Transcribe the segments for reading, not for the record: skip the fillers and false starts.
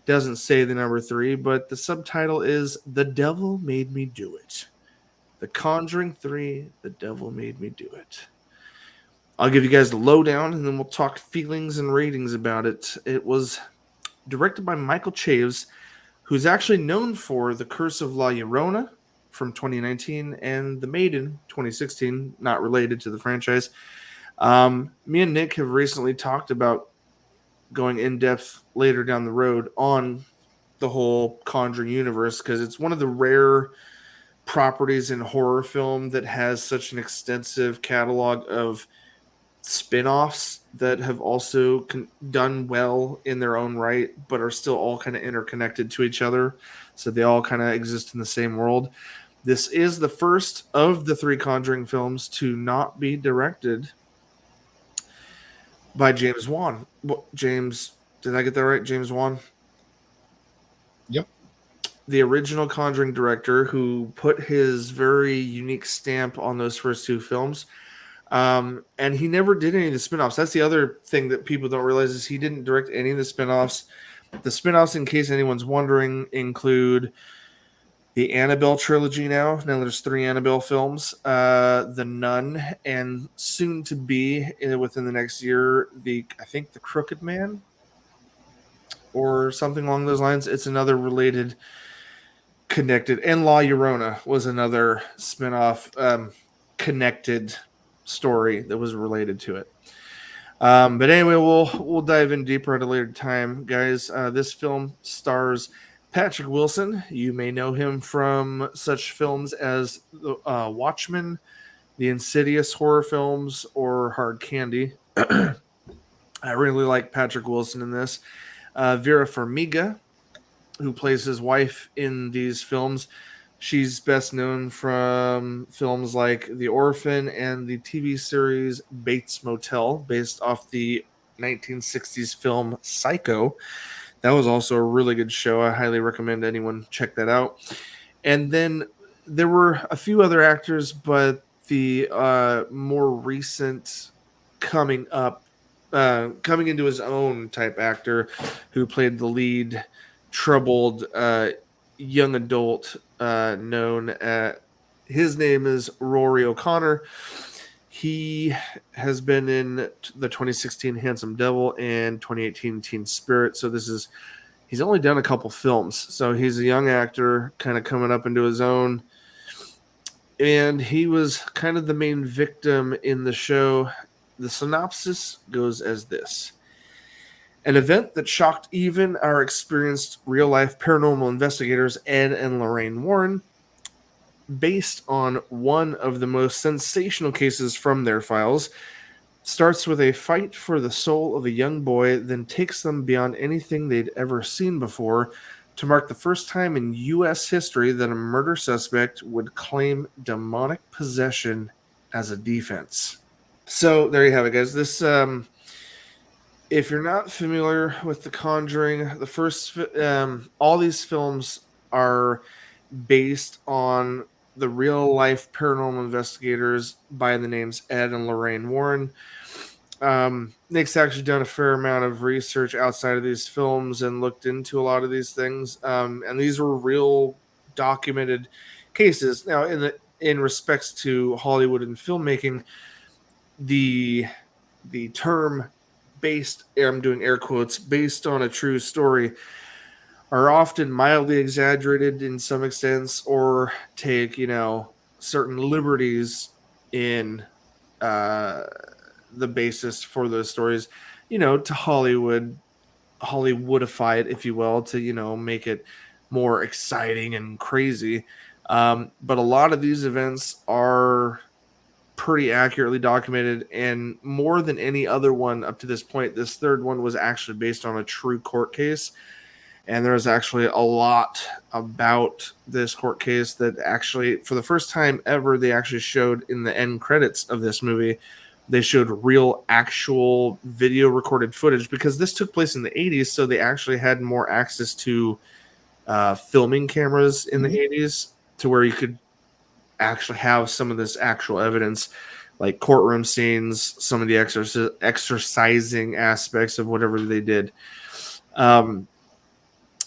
doesn't say the number 3, but the subtitle is The Devil Made Me Do It. The Conjuring 3, The Devil Made Me Do It. I'll give you guys the lowdown, and then we'll talk feelings and ratings about it. It was directed by Michael Chaves, who's actually known for The Curse of La Llorona from 2019 and The Maiden 2016, not related to the franchise. Me and Nick have recently talked about going in depth later down the road on the whole Conjuring universe because it's one of the rare properties in horror film that has such an extensive catalog of spin-offs that have also done well in their own right, but are still all kind of interconnected to each other. So they all kind of exist in the same world. This is the first of the 3 Conjuring films to not be directed by James Wan. James, did I get that right? James Wan? Yep. The original Conjuring director who put his very unique stamp on those first 2 films. And he never did any of the spinoffs. That's the other thing that people don't realize is he didn't direct any of the spinoffs. The spinoffs, in case anyone's wondering, include the Annabelle trilogy now. Now there's 3 Annabelle films. The Nun, and soon to be, within the next year, I think The Crooked Man or something along those lines. It's another related, connected. And La Llorona was another spinoff connected story that was related to it. But anyway, we'll dive in deeper at a later time, guys. This film stars Patrick Wilson. You may know him from such films as Watchmen, the Insidious horror films, or Hard Candy. I really like Patrick Wilson in this. Vera Farmiga, who plays his wife in these films. She's best known from films like The Orphan and the TV series Bates Motel, based off the 1960s film Psycho. That was also a really good show. I highly recommend anyone check that out. And then there were a few other actors, but the more recent coming into his own type actor who played the lead troubled young adult known at his name is Rory O'Connor. He has been in the 2016 Handsome Devil and 2018 Teen Spirit. So he's only done a couple films. So he's a young actor kind of coming up into his own. And he was kind of the main victim in the show. The synopsis goes as this. An event that shocked even our experienced real-life paranormal investigators Ed and Lorraine Warren, based on one of the most sensational cases from their files, starts with a fight for the soul of a young boy, then takes them beyond anything they'd ever seen before to mark the first time in U.S. history that a murder suspect would claim demonic possession as a defense. So there you have it, guys. This if you're not familiar with The Conjuring, the first all these films are based on the real life paranormal investigators by the names Ed and Lorraine Warren. Nick's actually done a fair amount of research outside of these films and looked into a lot of these things. And these were real documented cases. Now, in respects to Hollywood and filmmaking, the term based, I'm doing air quotes, based on a true story are often mildly exaggerated in some extents or take, certain liberties in the basis for those stories, to Hollywoodify it, if you will, to, make it more exciting and crazy. But a lot of these events are pretty accurately documented, and more than any other one up to this point, this third one was actually based on a true court case. And there was actually a lot about this court case that actually, for the first time ever, they actually showed in the end credits of this movie. They showed real, actual video recorded footage because this took place in the 80s, so they actually had more access to filming cameras in the 80s to where you could actually have some of this actual evidence, like courtroom scenes, some of the exercising aspects of whatever they did.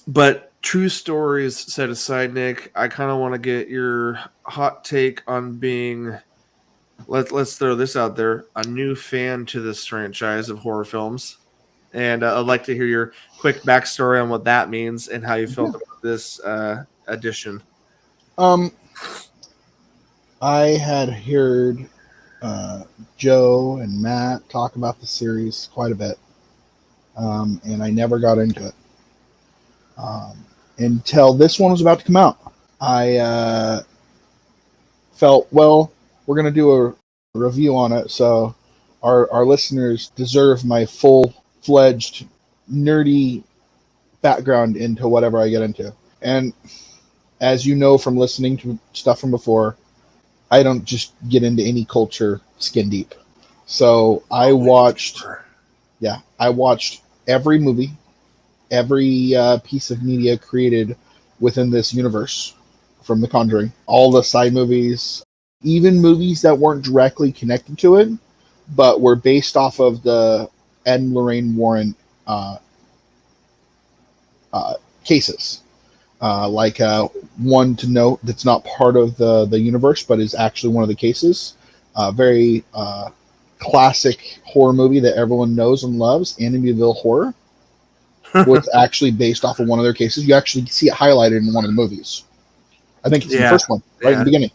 But true stories set aside, Nick, I kind of want to get your hot take on being, let's throw this out there, a new fan to this franchise of horror films. And I'd like to hear your quick backstory on what that means and how you felt Yeah. about this edition. Um, I had heard Joe and Matt talk about the series quite a bit, and I never got into it until this one was about to come out. I felt, well, we're going to do a review on it, so our listeners deserve my full-fledged nerdy background into whatever I get into. And as you know from listening to stuff from before, I don't just get into any culture skin deep. So I watched every movie, every piece of media created within this universe from The Conjuring, all the side movies, even movies that weren't directly connected to it, but were based off of the Ed and Lorraine Warren cases. Like one to note that's not part of the universe, but is actually one of the cases. Very classic horror movie that everyone knows and loves, Amityville Horror, was actually based off of one of their cases. You actually see it highlighted in one of the movies. I think it's in the first one, right in the beginning.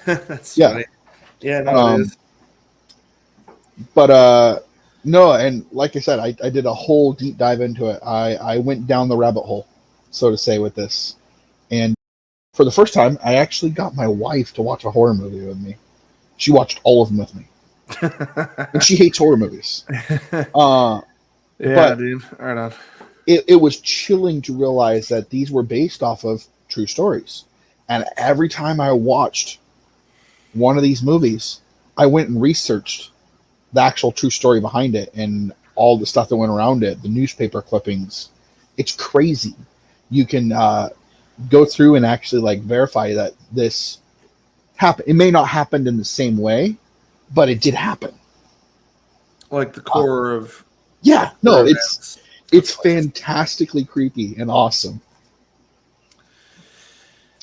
That's Yeah. funny. Yeah, no, it is. But no, and like I said, I did a whole deep dive into it. I went down the rabbit hole, so to say, with this. And for the first time, I actually got my wife to watch a horror movie with me. She watched all of them with me. And she hates horror movies. Yeah, But dude. Right on. it was chilling to realize that these were based off of true stories. And every time I watched one of these movies, I went and researched the actual true story behind it and all the stuff that went around it, the newspaper clippings. It's crazy. You can go through and actually like verify that this happened. It may not happen in the same way, but it did happen. Like the core of Yeah, no, events. it's fantastically creepy and awesome.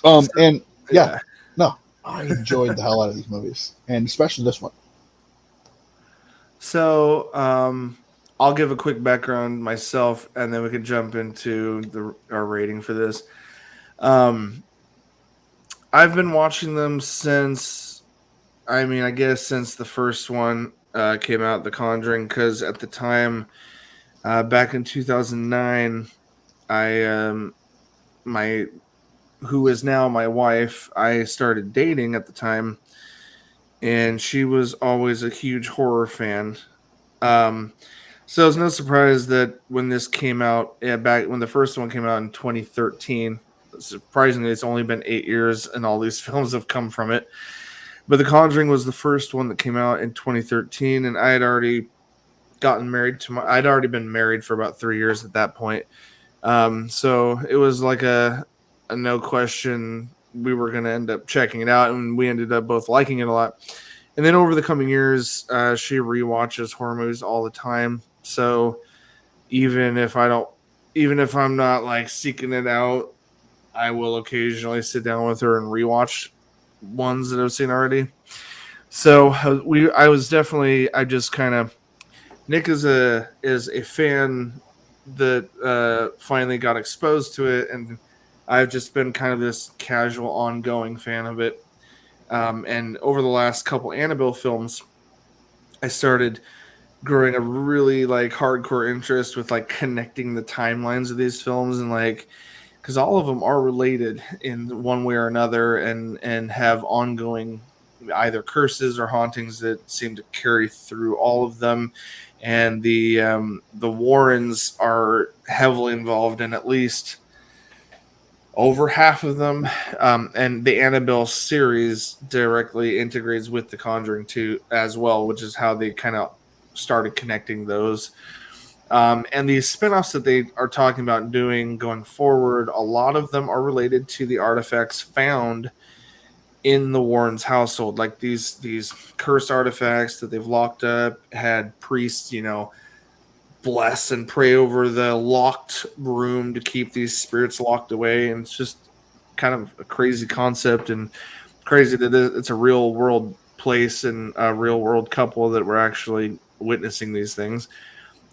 And yeah, no, I enjoyed the hell out of these movies, and especially this one. So, I'll give a quick background myself, and then we can jump into our rating for this. Um, I've been watching them since, I guess since the first one came out, The Conjuring, because at the time, back in 2009, I my who is now my wife, I started dating at the time, and she was always a huge horror fan. Um, so it's no surprise that when this came out, back when the first one came out in 2013, surprisingly, it's only been 8 years, and all these films have come from it. But The Conjuring was the first one that came out in 2013, and I had already gotten married I'd already been married for about 3 years at that point. So it was like a no question we were going to end up checking it out, and we ended up both liking it a lot. And then over the coming years, she rewatches horror movies all the time. So even if I don't, even if I'm not like seeking it out, I will occasionally sit down with her and rewatch ones that I've seen already. So I just kind of, Nick is a fan that finally got exposed to it, and I've just been kind of this casual, ongoing fan of it. And over the last couple Annabelle films, I started growing a really like hardcore interest with like connecting the timelines of these films, and like because all of them are related in one way or another, and have ongoing either curses or hauntings that seem to carry through all of them. And the Warrens are heavily involved in at least over half of them. And the Annabelle series directly integrates with the Conjuring 2 as well, which is how they kind of started connecting those. And these spin-offs that they are talking about doing going forward, a lot of them are related to the artifacts found in the Warrens household. Like these cursed artifacts that they've locked up had priests, bless and pray over the locked room to keep these spirits locked away. And it's just kind of a crazy concept, and crazy that it's a real world place and a real world couple that we're actually witnessing these things.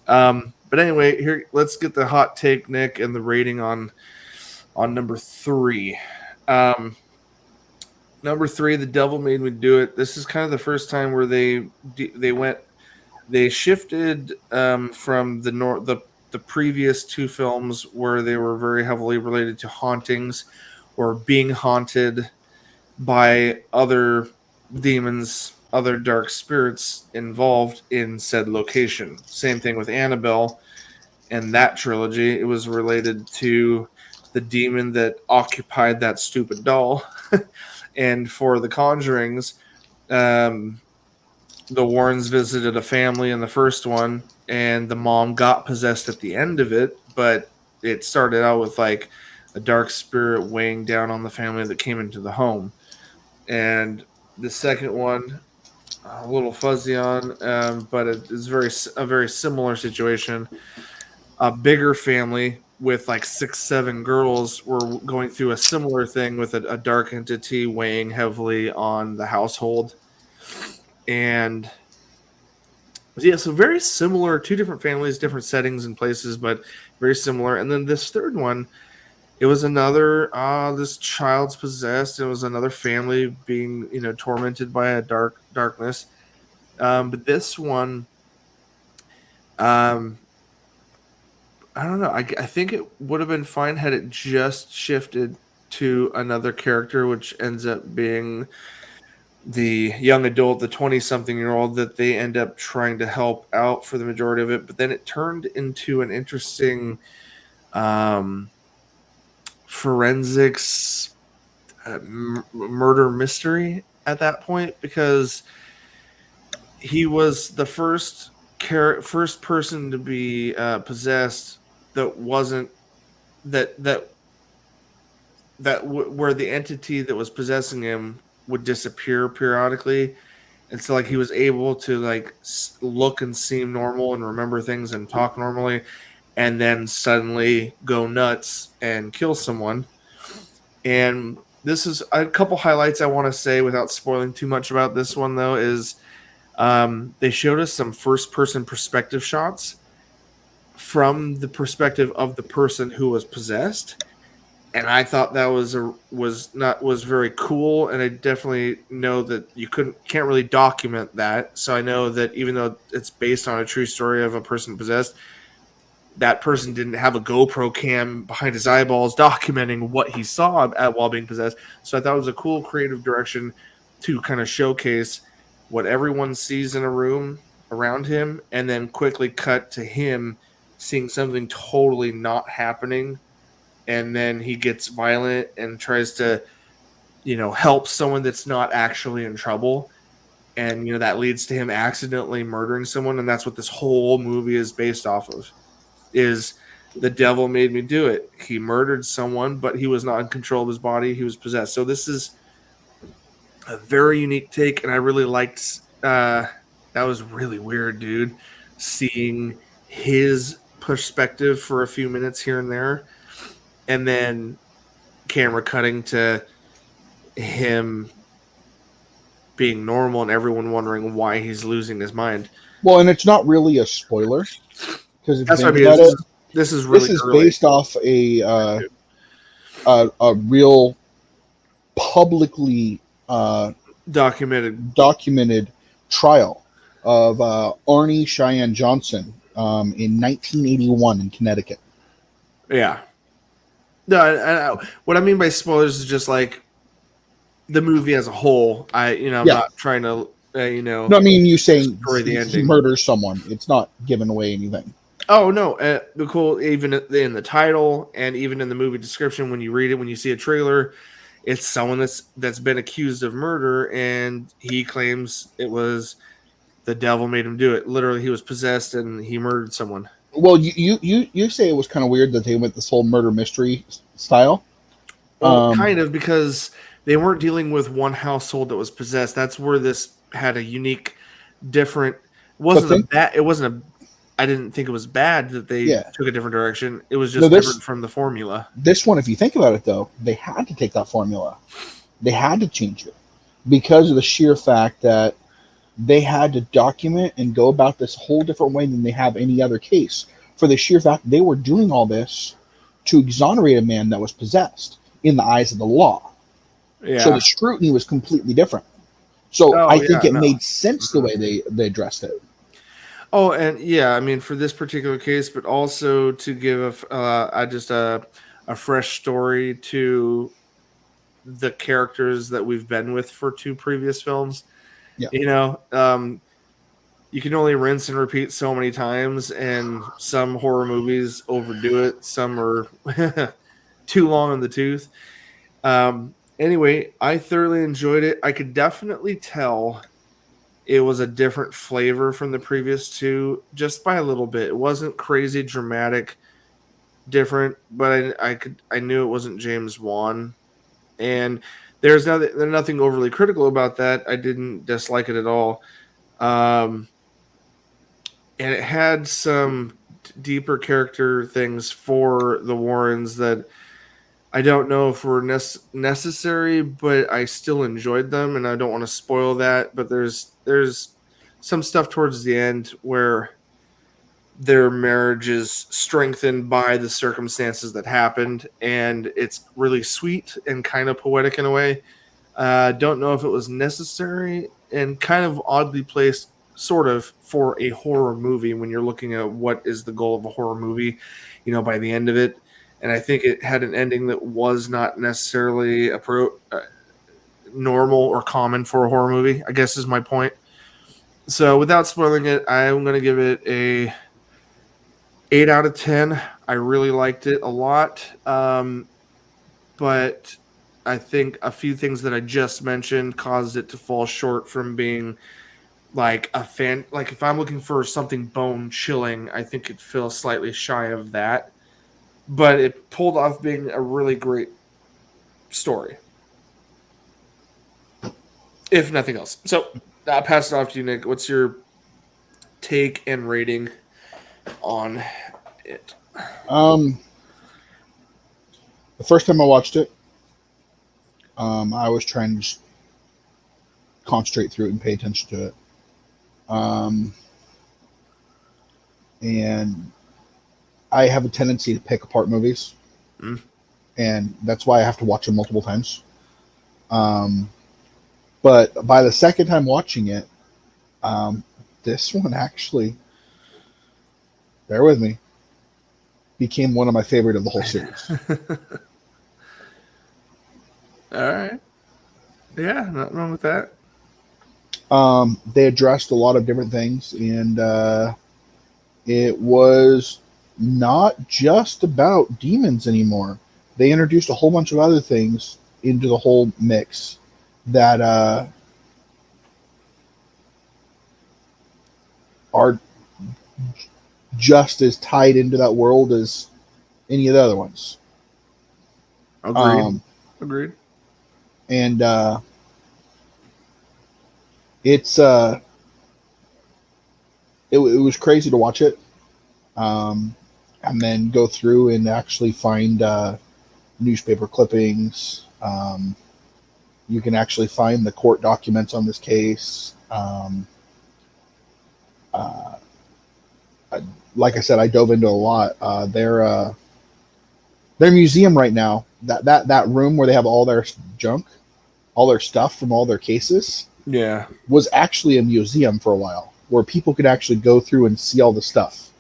But anyway, here, let's get the hot take, Nick, and the rating on number three. Um, Number three, The Devil Made Me Do It. This is kind of the first time where they shifted from the previous two films where they were very heavily related to hauntings or being haunted by other demons, other dark spirits involved in said location. Same thing with Annabelle and that trilogy. It was related to the demon that occupied that stupid doll. And for the Conjurings, the Warrens visited a family in the first one, and the mom got possessed at the end of it, but it started out with like a dark spirit weighing down on the family that came into the home. And the second one, a little fuzzy on, but it is a very similar situation. A bigger family with like 6, 7 girls were going through a similar thing with a dark entity weighing heavily on the household. And yeah, so very similar, two different families, different settings and places, but very similar. And then this third one, it was another this child's possessed. It was another family being, tormented by a darkness. But this one, um, I don't know. I think it would have been fine had it just shifted to another character, which ends up being the young adult, the 20-something-year-old that they end up trying to help out for the majority of it. But then it turned into an interesting forensics murder mystery at that point, because he was the first person to be possessed that wasn't where the entity that was possessing him would disappear periodically. And so like he was able to like look and seem normal and remember things and talk normally, and then suddenly go nuts and kill someone. And this is a couple highlights I want to say without spoiling too much about this one, though, is they showed us some first person perspective shots from the perspective of the person who was possessed. And I thought that was very cool, and I definitely know that you can't really document that. So I know that even though it's based on a true story of a person possessed, that person didn't have a GoPro cam behind his eyeballs documenting what he saw while being possessed. So I thought it was a cool creative direction to kind of showcase what everyone sees in a room around him, and then quickly cut to him seeing something totally not happening. And then he gets violent and tries to, help someone that's not actually in trouble. And, that leads to him accidentally murdering someone. And that's what this whole movie is based off of, is the devil made me do it. He murdered someone, but he was not in control of his body. He was possessed. So this is a very unique take. And I really liked, that was really weird, dude, seeing his perspective for a few minutes here and there. And then camera cutting to him being normal and everyone wondering why he's losing his mind. Well, and it's not really a spoiler, because if you That's what I think mean. about it, This is really early. based off a real publicly documented trial of Arnie Cheyenne Johnson in 1981 in Connecticut. Yeah. No, what I mean by spoilers is just like the movie as a whole. I'm not trying to, No, I mean, you saying the he ending. murders someone. It's not giving away anything. Oh, no. The cool, even in the title and even in the movie description, when you read it, when you see a trailer, it's someone that's been accused of murder, and he claims it was the devil made him do it. Literally, he was possessed and he murdered someone. Well, you say it was kind of weird that they went this whole murder mystery style. Well, kind of, because they weren't dealing with one household that was possessed. That's where this had a unique, different. It wasn't I didn't think it was bad that they Yeah. took a different direction. It was No, just different from the formula. this one, if you think about it, though, they had to take that formula. They had to change it because of the sheer fact that they had to document and go about this whole different way than they have any other case. For the sheer fact they were doing all this to exonerate a man that was possessed in the eyes of the law. Yeah. So the scrutiny was completely different. So I think it made sense the way they addressed it. Oh, and yeah, I mean, for this particular case, but also to give a fresh story to the characters that we've been with for 2 previous films. Yeah. You know, you can only rinse and repeat so many times, and some horror movies overdo it. Some are too long in the tooth. Anyway, I thoroughly enjoyed it. I could definitely tell it was a different flavor from the previous 2, just by a little bit. It wasn't crazy dramatic, different, but I knew it wasn't James Wan, and there's nothing overly critical about that. I didn't dislike it at all, and it had some deeper character things for the Warrens that I don't know if were necessary, but I still enjoyed them, and I don't want to spoil that. But there's some stuff towards the end where their marriage is strengthened by the circumstances that happened, and it's really sweet and kind of poetic in a way. Don't know if it was necessary and kind of oddly placed, sort of, for a horror movie when you're looking at what is the goal of a horror movie, by the end of it. And I think it had an ending that was not necessarily normal or common for a horror movie, I guess is my point. So without spoiling it, I'm going to give it a 8 out of 10. I really liked it a lot. But I think a few things that I just mentioned caused it to fall short from being like a fan. Like if I'm looking for something bone chilling, I think it feels slightly shy of that. But it pulled off being a really great story, if nothing else. So I'll pass it off to you, Nick. What's your take and rating on it? The first time I watched it, I was trying to just concentrate through it and pay attention to it. And I have a tendency to pick apart movies. And that's why I have to watch them multiple times. But by the second time watching it, this one actually, bear with me, became one of my favorite of the whole series. All right. Yeah, nothing wrong with that. They addressed a lot of different things, and it was not just about demons anymore. They introduced a whole bunch of other things into the whole mix that are just as tied into that world as any of the other ones. Agreed. And it was crazy to watch it, and then go through and actually find newspaper clippings. You can actually find the court documents on this case. Like I said, I dove into a lot. Their museum right now, that room where they have all their junk, all their stuff from all their cases, was actually a museum for a while, where people could actually go through and see all the stuff.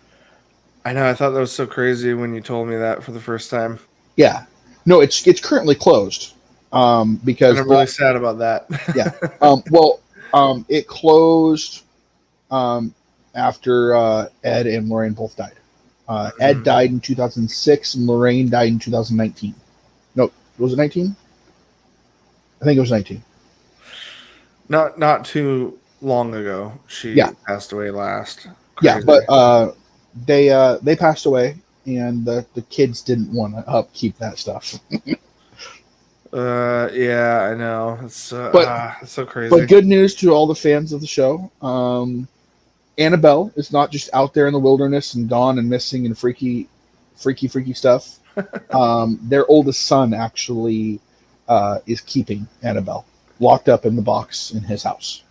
I know. I thought that was so crazy when you told me that for the first time. Yeah, no, it's currently closed because and I'm really sad about that. Yeah. It closed after Ed and Lorraine both died. Ed died in 2006 and Lorraine died in 2019. No, was it 19? I think it was 19. Not too long ago. She passed away last. Crazy. Yeah, but they passed away, and the kids didn't want to upkeep that stuff. Yeah, I know. It's so crazy. But good news to all the fans of the show. Annabelle is not just out there in the wilderness and gone and missing and freaky stuff. Their oldest son actually is keeping Annabelle locked up in the box in his house.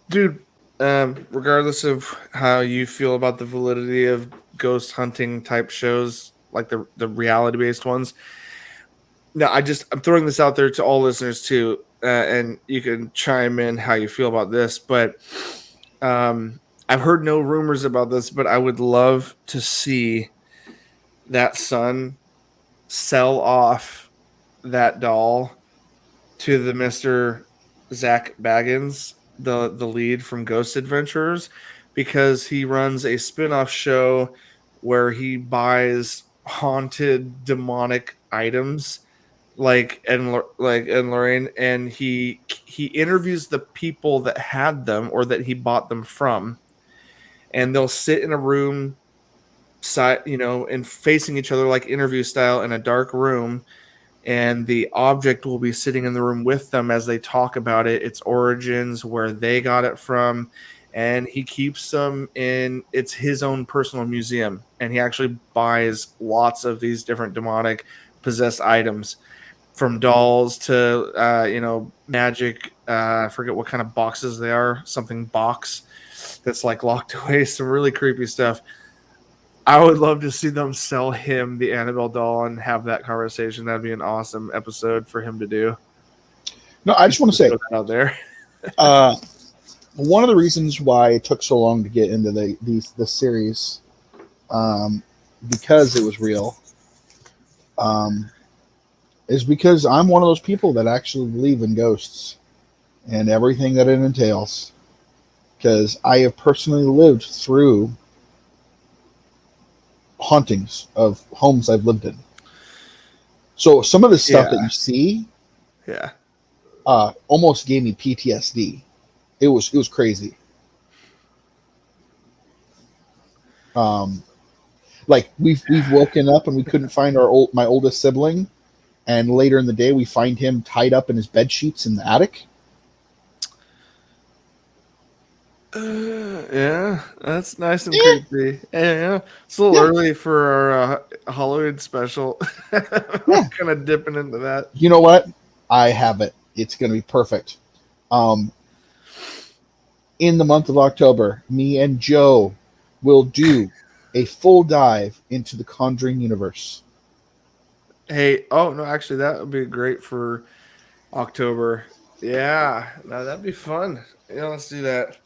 Dude, regardless of how you feel about the validity of ghost hunting type shows, like the reality based ones, no, I'm throwing this out there to all listeners too, and you can chime in how you feel about this. But I've heard no rumors about this, but I would love to see that son sell off that doll to the Mr. Zach Baggins, the lead from Ghost Adventurers, because he runs a spin-off show where he buys haunted demonic items and Lorraine, and he interviews the people that had them or that he bought them from, and they'll sit in a room side, and facing each other like interview style in a dark room, and the object will be sitting in the room with them as they talk about it, its origins, where they got it from, and he keeps them in it's his own personal museum, and he actually buys lots of these different demonic possessed items, from dolls to magic, I forget what kind of boxes they are, something box that's like locked away, some really creepy stuff. I would love to see them sell him the Annabelle doll and have that conversation. That'd be an awesome episode for him to do. No, I just want to say out there. One of the reasons why it took so long to get into this series, because it was real, is because I'm one of those people that actually believe in ghosts and everything that it entails. Because I have personally lived through hauntings of homes I've lived in. So some of the stuff that you see, almost gave me PTSD. It was crazy. Like we've woken up and we couldn't find my oldest sibling, and later in the day we find him tied up in his bed sheets in the attic. Yeah, that's nice and creepy. Yeah, it's a little early for our Halloween special. Kind of dipping into that. You know what? I have it. It's going to be perfect. In the month of October, me and Joe will do a full dive into the Conjuring universe. Hey, oh no, actually that would be great for October. Yeah, no, that'd be fun. Yeah, let's do that.